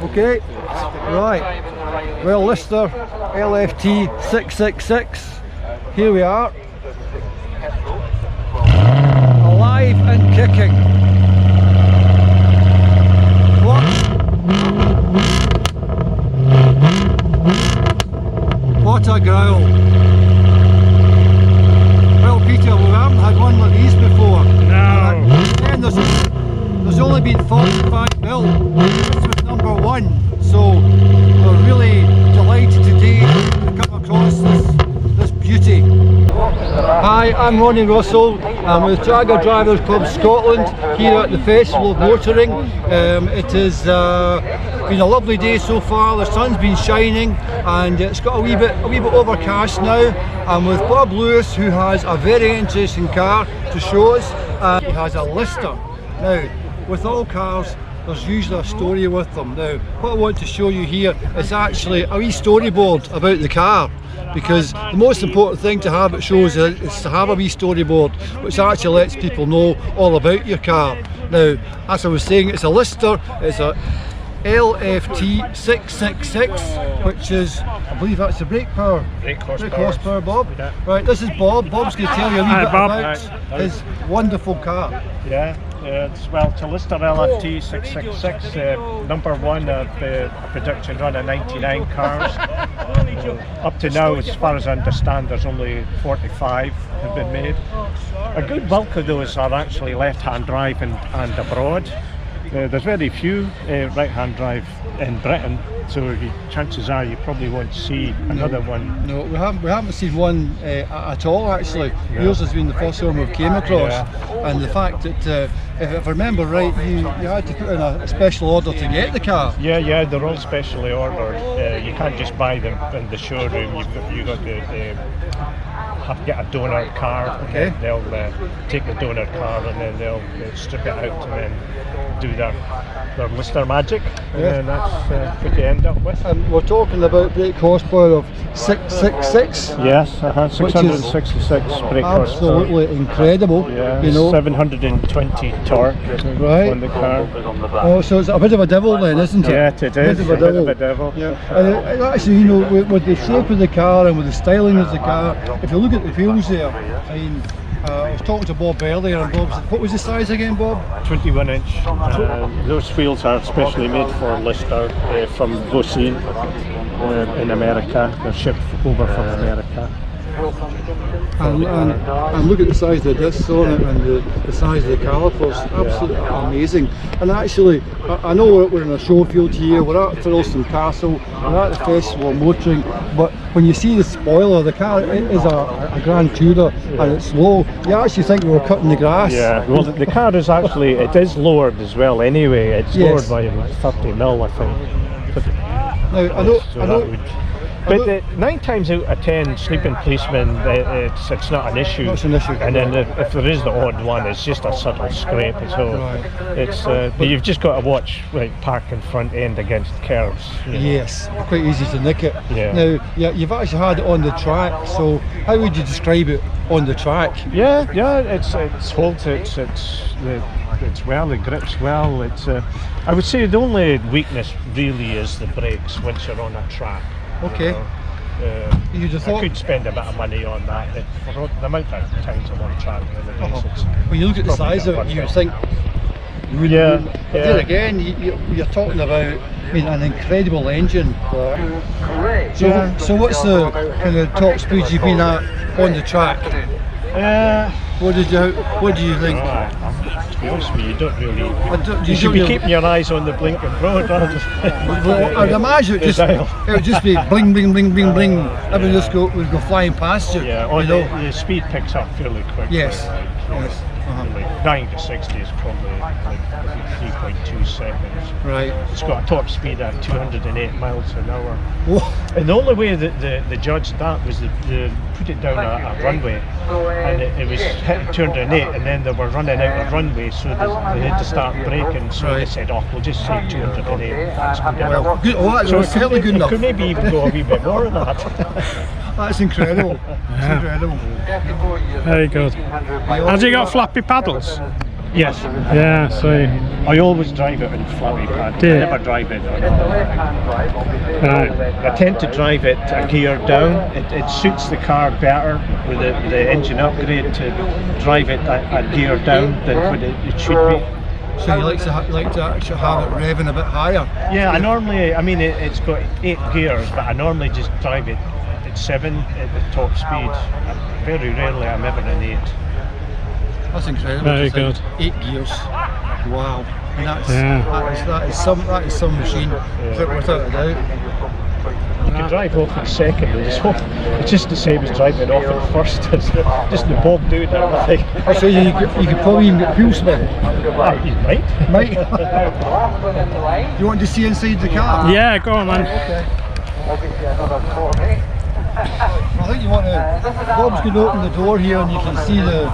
Okay, right. Well, Lister LFT 666. Here we are. Alive and kicking. What a growl. Well, Peter, we haven't had one like these before. No. And there's only been 45 built. This was number 1. So we're really delighted today to come across this beauty. Hi, I'm Ronnie Russell. I'm with Dragger Drivers Club Scotland here at the Festival of Motoring. It has been a lovely day so far. The sun's been shining and it's got a wee bit overcast now. I'm with Bob Lewis, who has a very interesting car to show us. He has a Lister. Now, with all cars, there's usually a story with them. Now, what I want to show you here is actually a wee storyboard about the car, because the most important thing to have at shows is to have a wee storyboard which actually lets people know all about your car. Now, as I was saying, it's a Lister, it's a LFT 666, which is, I believe that's the brake horsepower, Bob. Yeah. Right, this is Bob. Bob's going to tell you a wee bit about his wonderful car. Yeah, it's a Lister LFT 666, number 1 of a production run of 99 cars. Up to now, as far as I understand, there's only 45 have been made. A good bulk of those are actually left-hand drive and abroad. There's very few right-hand drive in Britain, so chances are you probably won't see another one. No, we haven't seen one at all actually. No. Yours has been the first one we've came across, and the fact that if I remember right, you had to put in a special order to get the car. Yeah, they're all specially ordered. You can't just buy them in the showroom. You've got to have to get a donor card. Okay. They'll take the donor card and then they'll strip it out and then do their Lister magic, and that's what you end up with. And we're talking about brake horsepower of 666. Yes, 666 brake horsepower. Absolutely incredible. Yeah, you know, 720 torque on the car. Oh, so it's a bit of a devil then, isn't it? Yeah, it is. A bit of a devil. Yeah. And actually, you know, with the shape of the car and with the styling of the car, if you look at the wheels there, I mean, I was talking to Bob earlier, and Bob said, what was the size again, Bob? 21 inch. Those wheels are specially made for Lister from Vosine in America. They're shipped over from America. And look at the size of the discs on it and the size of the calipers, absolutely amazing. And actually, I know we're in a show field here, we're at Firlston Castle, we're at the Festival of Motoring, but when you see the spoiler, the car is a Grand Tourer and it's low, you actually think we were cutting the grass. Yeah, well the car is actually, it is lowered as well anyway, it's lowered by 30 mil I think. But now, I know. But 9 times out of 10 sleeping policemen, it's not an issue. Not an issue. And then if there is the odd one, it's just a subtle scrape. So it's but you've just got to watch, like, parking front end against curves. You know. Yes, quite easy to nick it. Yeah. Now, you've actually had it on the track. So how would you describe it on the track? Yeah, it's holds. It's well. It grips well. It's I would say the only weakness really is the brakes once you're on a track. Okay. I could spend a bit of money on that. For the amount of times I'm on track in the race, when you look at the size of it, you think, then again, you're talking about, I mean, an incredible engine. So what's the kind of top speed you've been at on the track? What do you think? To be honest with you, you don't really. You should be keeping your eyes on the blinking road. Well, I'd imagine it would just be bling, bling, bling, bling, bling. Everyone would go flying past you. Yeah, the speed picks up fairly quick. Yes. Yes. Like 9 to 60 is probably like 3.2 seconds. Right. It's got a top speed of 208 miles an hour. Whoa. And the only way that they judged that was they put it down a runway, and it was hitting 208, and then they were running out of runway, so they had to start braking. So they said, "Oh, we'll just say 208." That's good enough. Well, good. Oh, that's certainly good enough. Could maybe even go a wee bit more than that. That's incredible. That's incredible. Very good. Has he got flappy paddles? Yes. Yeah, so I always drive it in flappy pad. Do you? I never drive it on right. I tend to drive it a gear down. It suits the car better with the engine upgrade to drive it a gear down than what it should be. So you like to actually have it revving a bit higher? Yeah, I normally, I mean, it's got 8 gears, but I normally just drive it at 7 at the top speed. Very rarely I'm ever in 8. That's incredible. Very It's like good. 8 gears. Wow. And that's, Yeah. that is some machine, without a doubt. You can drive off at second as well. It's just the same as driving off at first. It's just the Bob doing everything. So you could probably even get fuel spin. You might. Might. You want to see inside the car? Yeah, go on, man. Okay. I think you want to. Bob's going to open the door here, and you can see the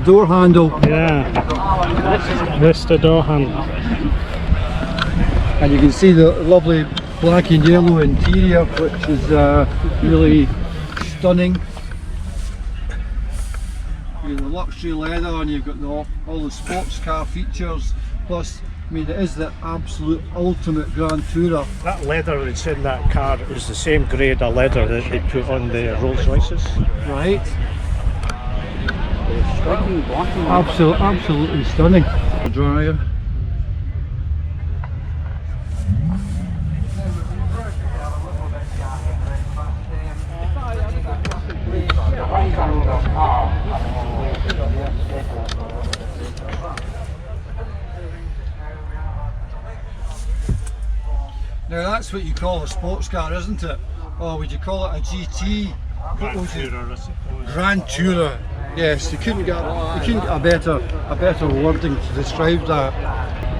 door handle. Yeah. Lister door handle. And you can see the lovely black and yellow interior, which is really stunning. You've got the luxury leather, and you've got all the sports car features. Plus, I mean, it is the absolute ultimate Grand Tourer. That leather that's in that car is the same grade of leather that they put on the Rolls Royces. Right. Absolutely stunning. Dryer. Now that's what you call a sports car, isn't it? Or would you call it a GT? What would you- Grand Tourer. Yes, you couldn't get a better wording to describe that.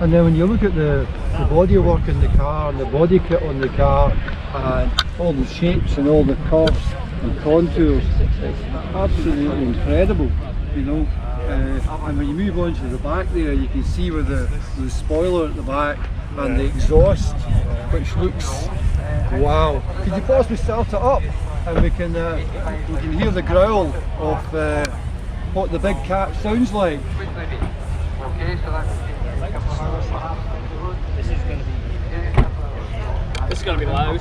And then when you look at the bodywork in the car and the body kit on the car and all the shapes and all the curves and contours, it's absolutely incredible, you know. And when you move on to the back there, you can see with the spoiler at the back and the exhaust, which looks wow. Could you possibly start it up and we can hear the growl of what the big cat sounds like. This is going to be loud.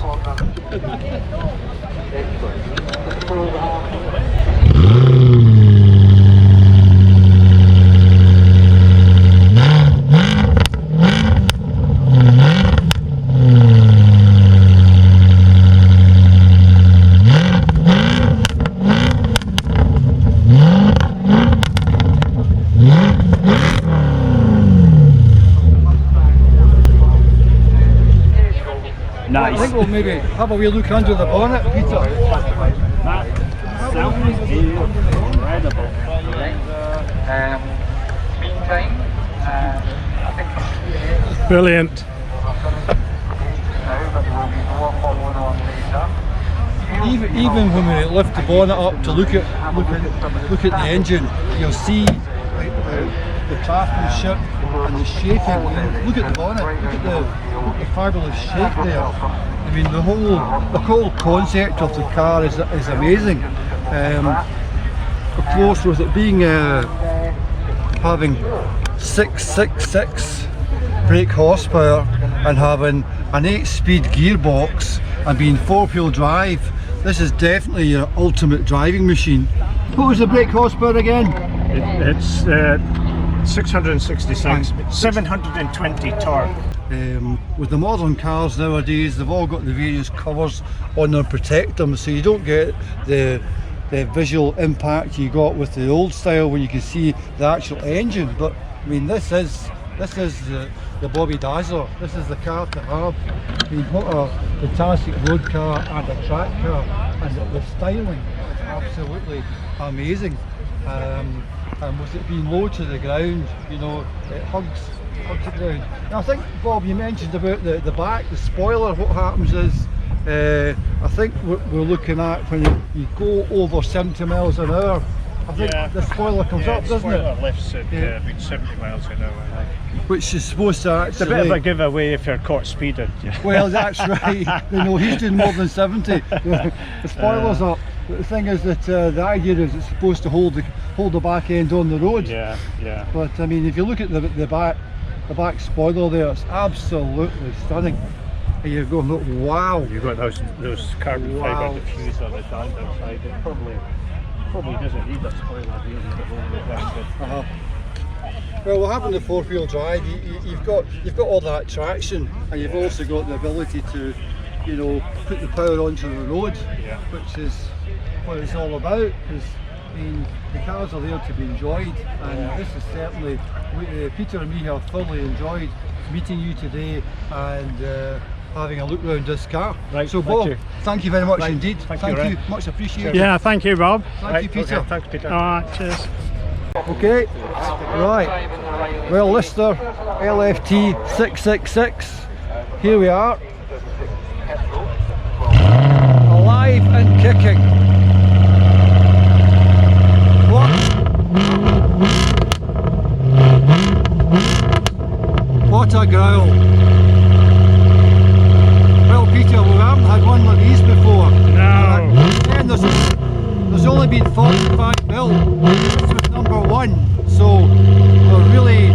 I think we'll maybe have a wee look under the bonnet, Peter. Incredible. Brilliant. Even when we lift the bonnet up to look at the engine, you'll see the craftsmanship and the shaping. Look at the bonnet. Look at the fabulous shape there. I mean, the whole concept of the car is amazing. Of course, with it being having 666 brake horsepower and having an 8-speed gearbox and being 4-wheel drive, this is definitely your ultimate driving machine. What was the brake horsepower again? It's 666, 720 torque. With the modern cars nowadays, they've all got the various covers on them to protect them, so you don't get the visual impact you got with the old style when you can see the actual engine. But I mean, this is the Bobby Dazzler. This is the car to have. I mean, what a fantastic road car and a track car, and the styling is absolutely amazing. And with it being low to the ground, you know, it hugs the ground. Now, I think, Bob, you mentioned about the back, the spoiler. What happens is, I think we're looking at when you go over 70 miles an hour, I think the spoiler comes up, doesn't it? The spoiler lifts at about 70 miles an hour. Which is supposed to actually... It's a bit of a giveaway if you're caught speeding. Well, that's right. You know, he's doing more than 70. The spoiler's up. But the thing is that the idea is it's supposed to hold the back end on the road. Yeah, yeah. But I mean, if you look at the back spoiler there, it's absolutely stunning. And you're going, look, wow. You've got those carbon Wow. fibre diffuser on the standard side. It probably doesn't need a spoiler really, but only very good. Well, having the four-wheel drive, you've got all that traction, and you've also got the ability to, you know, put the power onto the road, Yeah. which is what it's all about. Because I mean, the cars are there to be enjoyed, and this is certainly Peter and me have thoroughly enjoyed meeting you today and having a look around this car. Right, So, thank Bob, you. thank you very much Right, indeed. thank you, Ray. Much appreciated. Yeah, thank you, Bob. Thank you, Peter. Okay, thanks, Peter. Alright, cheers. Okay, right. Well, Lister LFT 666. Here we are. Alive and kicking. What a growl. Well, Peter, we haven't had one like these before. No. And there's only been 45 built. This was number one, so we're really